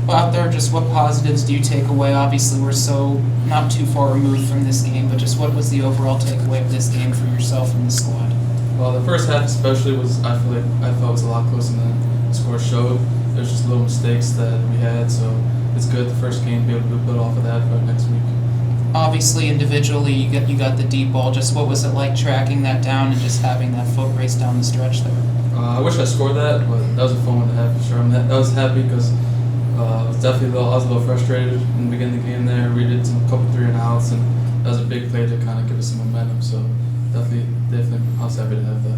Well, out there, just what positives do you take away? Obviously, we're so not too far removed from this game, but just what was the overall takeaway of this game for yourself and the squad? Well, the first half especially I felt was a lot closer than the score showed. There's just little mistakes that we had, so it's good the first game to be able to build off of that for next week. Obviously, individually, you got the deep ball. Just what was it like tracking that down and just having that foot race down the stretch there? I wish I scored that, but that was a fun one to have for sure. I was happy because I was a little frustrated in the beginning of the game there. We did a couple 3-and-outs, and that was a big play to kind of give us some momentum. So definitely, I was happy to have that.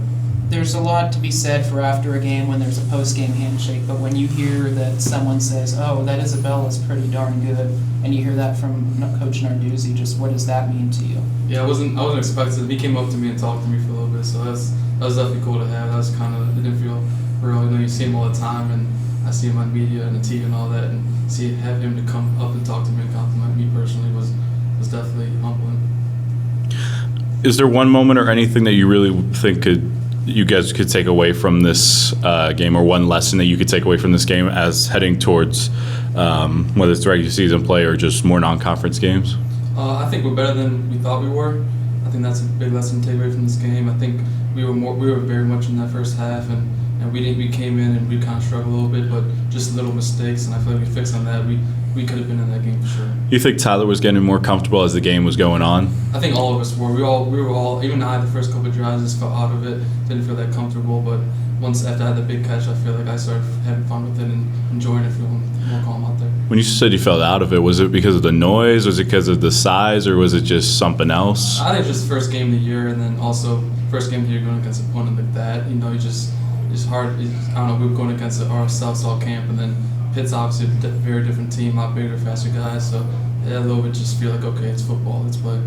There's a lot to be said for after a game when there's a post-game handshake, but when you hear that someone says, "Oh, that Isabella's pretty darn good," and you hear that from Coach Narduzzi, just what does that mean to you? Yeah, I wasn't expecting it. He came up to me and talked to me for a little bit, so that was definitely cool to have. That was it didn't feel real. You see him all the time, and I see him on media and the TV and all that, and have him to come up and talk to me and compliment me personally was definitely humbling. Is there one moment or anything that you really think you guys could take away from this game, or one lesson that you could take away from this game as heading towards whether it's regular season play or just more non-conference games? I think we're better than we thought we were. I think that's a big lesson to take away from this game. I think we were very much in that first half, and we came in and we kind of struggled a little bit, but just little mistakes, and I feel like we fixed on that. We could have been in that game for sure. You think Tyler was getting more comfortable as the game was going on? I think all of us were. We were all. Even I, the first couple of drives, just felt out of it. Didn't feel that comfortable. But once after I had the big catch, I feel like I started having fun with it and enjoying it, feeling more calm out there. When you said you felt out of it, was it because of the noise? Was it because of the size, or was it just something else? I think it's just the first game of the year, and then also first game of the year going against an opponent like that. It's hard. I don't know. We were going against our South camp, and then Pitt's obviously a very different team, a lot bigger, faster guys. So yeah, a little bit just feel like, okay, it's football, let's play.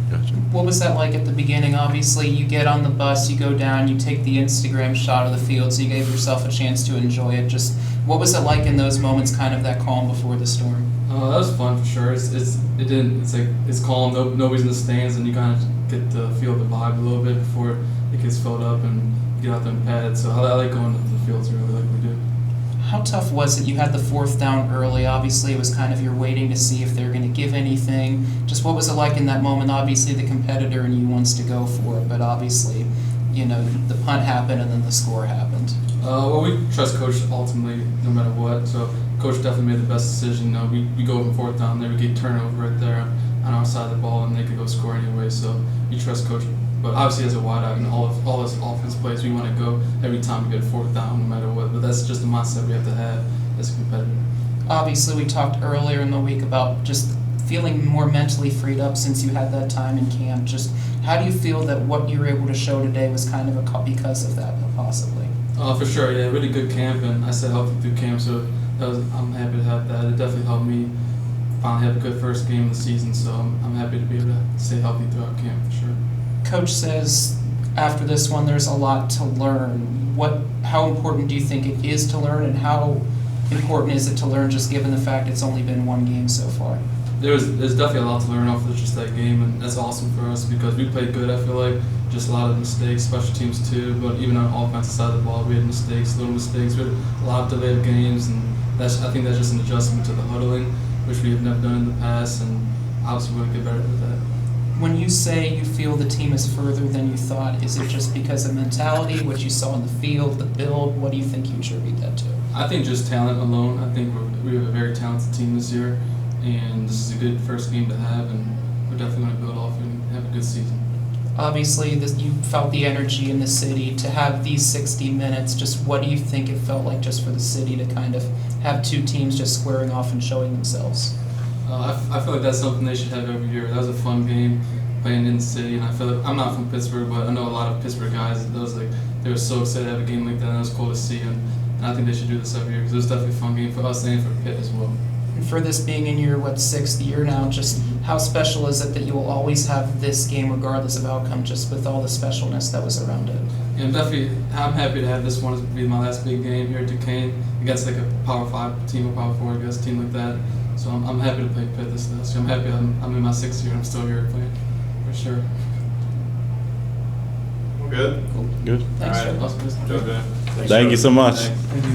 Gotcha. What was that like at the beginning? Obviously, you get on the bus, you go down, you take the Instagram shot of the field, so you gave yourself a chance to enjoy it. Just what was it like in those moments, kind of that calm before the storm? That was fun for sure. It's calm. Nobody's in the stands, and you kind of get to feel the vibe a little bit before it gets filled up and you get out there and pad. So I like going to the fields really like we do. How tough was it? You had the fourth down early. Obviously, it was kind of you're waiting to see if they're going to give anything. Just what was it like in that moment? Obviously, the competitor in you wants to go for it, but obviously, the punt happened and then the score happened. Well, we trust Coach ultimately, no matter what. So Coach definitely made the best decision. We go from fourth down there, we get turnover right there on our side of the ball, and they could go score anyway. So you trust Coach. But obviously, as a wideout and all this offense plays, we want to go every time we get a fourth down, no matter what. But that's just the mindset we have to have as a competitor. Obviously, we talked earlier in the week about just feeling more mentally freed up since you had that time in camp. Just how do you feel that what you were able to show today was kind of because of that, possibly? For sure, yeah, really good camp, and I stayed healthy through camp, so I'm happy to have that. It definitely helped me finally have a good first game of the season, so I'm happy to be able to stay healthy throughout camp for sure. Coach says after this one there's a lot to learn. How important do you think it is to learn, and how important is it to learn just given the fact it's only been one game so far? There's definitely a lot to learn off of just that game, and that's awesome for us because we played good, I feel like. Just a lot of mistakes, special teams too, but even on the offensive side of the ball, we had mistakes, little mistakes. We had a lot of delayed games, and I think that's just an adjustment to the huddling, which we have never done in the past, and obviously we're going to get better with that. When you say you feel the team is further than you thought, is it just because of mentality, what you saw on the field, the build? What do you think you attribute that to? I think just talent alone. I think we have a very talented team this year, and this is a good first game to have, and we're definitely going to build off and have a good season. Obviously, you felt the energy in the city to have these 60 minutes. Just what do you think it felt like just for the city to kind of have two teams just squaring off and showing themselves? I feel like that's something they should have every year. That was a fun game playing in the city, and I feel like I'm not from Pittsburgh, but I know a lot of Pittsburgh guys. They were so excited to have a game like that, and it was cool to see. And I think they should do this every year because it was definitely a fun game for us and for Pitt as well. And for this being in your, sixth year now, just how special is it that you will always have this game regardless of outcome, just with all the specialness that was around it? Yeah, I'm happy to have this one as be my last big game here at Duquesne against like a Power 5 team or Power 4, I guess, team like that. So I'm happy to play Pitt this year. I'm happy I'm in my 6th year and I'm still here playing, for sure. Good? Good. Thanks, All right. Joe. Awesome. Joe, good. Thank you so much. Thank you.